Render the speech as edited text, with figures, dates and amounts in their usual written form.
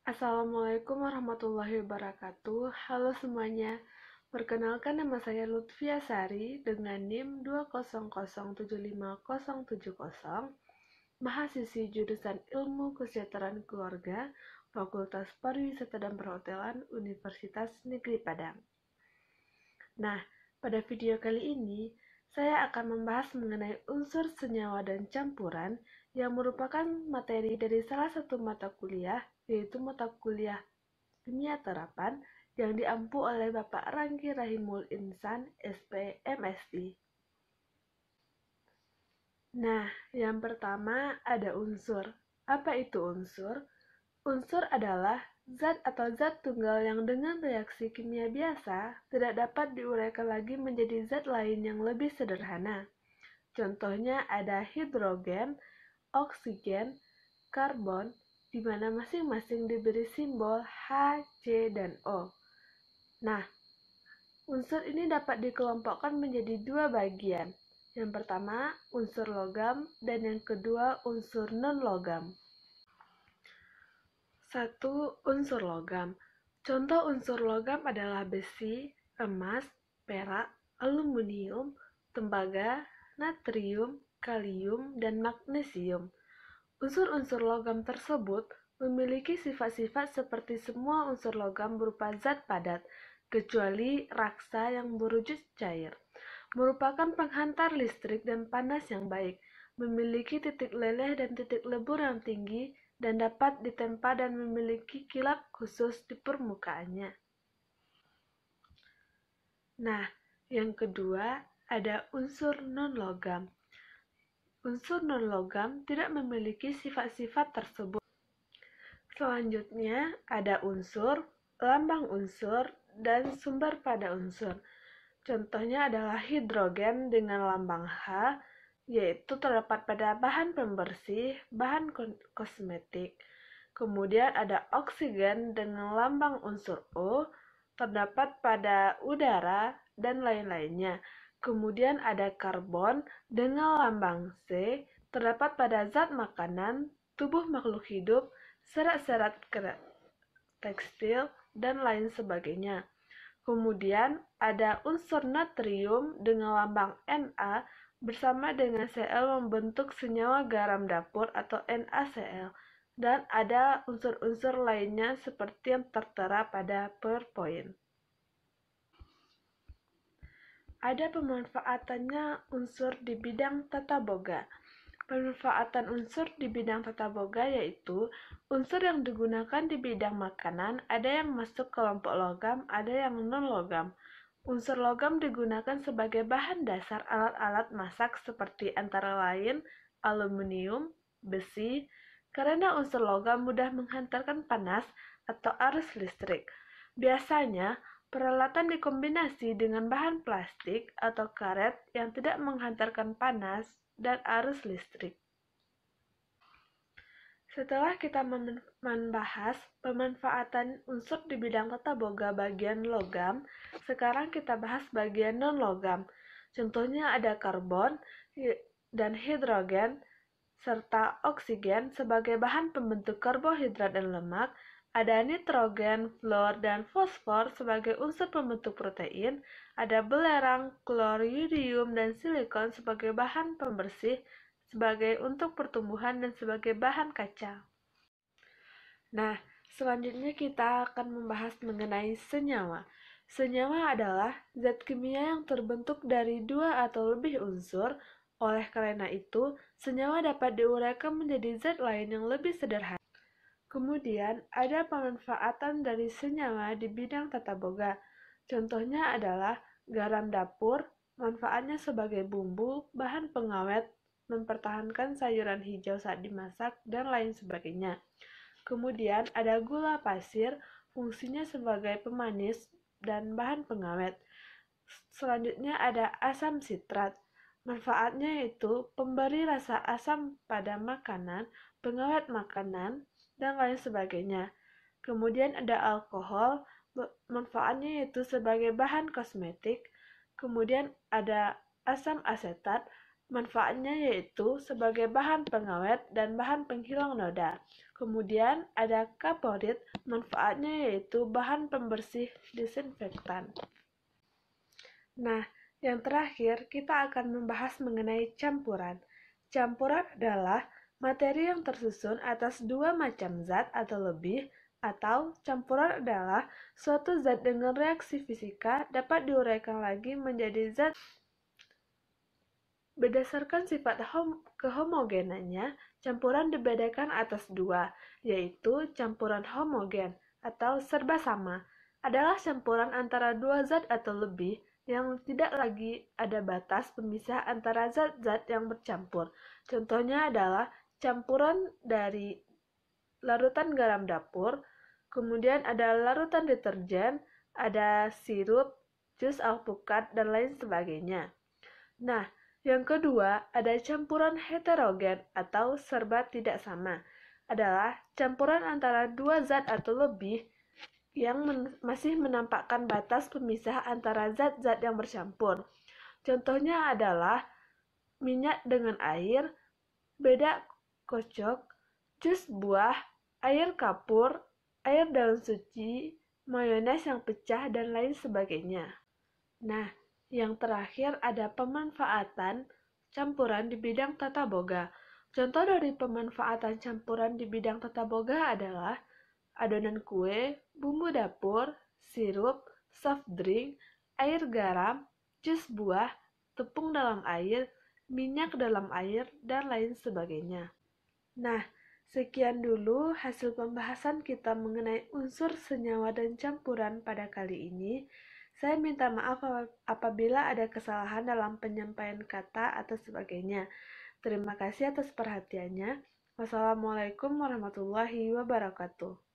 Assalamualaikum warahmatullahi wabarakatuh. Halo semuanya. Perkenalkan, nama saya Lutfia Sari dengan NIM 2007570, mahasiswi jurusan Ilmu Kesejahteraan Keluarga, Fakultas Pariwisata dan Perhotelan, Universitas Negeri Padang. Nah, pada video kali ini, saya akan membahas mengenai unsur senyawa dan campuran yang merupakan materi dari salah satu mata kuliah, yaitu mata kuliah Kimia Terapan yang diampu oleh Bapak Ranggi Rahimul Insan, SP, MSI. Nah, yang pertama ada unsur. Apa itu unsur? Unsur adalah zat atau zat tunggal yang dengan reaksi kimia biasa tidak dapat diuraikan lagi menjadi zat lain yang lebih sederhana. Contohnya ada hidrogen, oksigen, karbon, di mana masing-masing diberi simbol H, C, dan O. Nah, unsur ini dapat dikelompokkan menjadi dua bagian. Yang pertama, unsur logam, dan yang kedua, unsur non-logam. 1. Unsur logam. Contoh unsur logam adalah besi, emas, perak, aluminium, tembaga, natrium, kalium, dan magnesium. Unsur-unsur logam tersebut memiliki sifat-sifat seperti semua unsur logam berupa zat padat, kecuali raksa yang berwujud cair. Merupakan penghantar listrik dan panas yang baik, memiliki titik leleh dan titik lebur yang tinggi, dan dapat ditempa dan memiliki kilap khusus di permukaannya. Nah, yang kedua ada unsur non-logam. Unsur non-logam tidak memiliki sifat-sifat tersebut. Selanjutnya ada unsur, lambang unsur, dan sumber pada unsur. Contohnya adalah hidrogen dengan lambang H, yaitu terdapat pada bahan pembersih, bahan kosmetik. Kemudian ada oksigen dengan lambang unsur O, terdapat pada udara dan lain-lainnya. Kemudian ada karbon dengan lambang C, terdapat pada zat makanan, tubuh makhluk hidup, serat-serat tekstil, dan lain sebagainya. Kemudian ada unsur natrium dengan lambang Na bersama dengan Cl membentuk senyawa garam dapur atau NaCl, dan ada unsur-unsur lainnya seperti yang tertera pada PowerPoint. Ada pemanfaatannya unsur di bidang tata boga. Pemanfaatan unsur di bidang tata boga yaitu unsur yang digunakan di bidang makanan, ada yang masuk kelompok logam, ada yang non-logam. Unsur logam digunakan sebagai bahan dasar alat-alat masak seperti antara lain aluminium, besi, karena unsur logam mudah menghantarkan panas atau arus listrik. Biasanya, peralatan dikombinasi dengan bahan plastik atau karet yang tidak menghantarkan panas dan arus listrik. Setelah kita membahas pemanfaatan unsur di bidang tata boga bagian logam, sekarang kita bahas bagian non-logam. Contohnya ada karbon dan hidrogen serta oksigen sebagai bahan pembentuk karbohidrat dan lemak, ada nitrogen, fluor, dan fosfor sebagai unsur pembentuk protein, ada belerang, klor, yodium, dan silikon sebagai bahan pembersih, sebagai untuk pertumbuhan, dan sebagai bahan kaca. Nah, selanjutnya kita akan membahas mengenai senyawa. Senyawa adalah zat kimia yang terbentuk dari dua atau lebih unsur. Oleh karena itu, senyawa dapat diuraikan menjadi zat lain yang lebih sederhana. Kemudian, ada pemanfaatan dari senyawa di bidang tata boga. Contohnya adalah garam dapur, manfaatnya sebagai bumbu, bahan pengawet, mempertahankan sayuran hijau saat dimasak, dan lain sebagainya. Kemudian ada gula pasir, fungsinya sebagai pemanis dan bahan pengawet. Selanjutnya ada asam sitrat. Manfaatnya yaitu pemberi rasa asam pada makanan, pengawet makanan, dan lain sebagainya. Kemudian ada alkohol, manfaatnya yaitu sebagai bahan kosmetik. Kemudian ada asam asetat, Manfaatnya yaitu sebagai bahan pengawet dan bahan penghilang noda. Kemudian ada kaporit, manfaatnya yaitu bahan pembersih disinfektan. Nah, yang terakhir kita akan membahas mengenai campuran. Campuran adalah materi yang tersusun atas dua macam zat atau lebih, atau campuran adalah suatu zat dengan reaksi fisika dapat diuraikan lagi menjadi zat. Berdasarkan sifat kehomogenannya, campuran dibedakan atas dua, yaitu campuran homogen atau serba sama adalah campuran antara dua zat atau lebih yang tidak lagi ada batas pemisah antara zat-zat yang bercampur. Contohnya adalah campuran dari larutan garam dapur, kemudian ada larutan deterjen, ada sirup, jus alpukat, dan lain sebagainya. Nah, yang kedua, ada campuran heterogen atau serba tidak sama. Adalah campuran antara dua zat atau lebih yang masih menampakkan batas pemisah antara zat-zat yang bercampur. Contohnya adalah minyak dengan air, beda kocok, jus buah, air kapur, air daun suci, mayones yang pecah, dan lain sebagainya. Nah, yang terakhir ada pemanfaatan campuran di bidang tata boga. Contoh dari pemanfaatan campuran di bidang tata boga adalah adonan kue, bumbu dapur, sirup, soft drink, air garam, jus buah, tepung dalam air, minyak dalam air, dan lain sebagainya. Nah, sekian dulu hasil pembahasan kita mengenai unsur senyawa dan campuran pada kali ini. Saya minta maaf apabila ada kesalahan dalam penyampaian kata atau sebagainya. Terima kasih atas perhatiannya. Wassalamualaikum warahmatullahi wabarakatuh.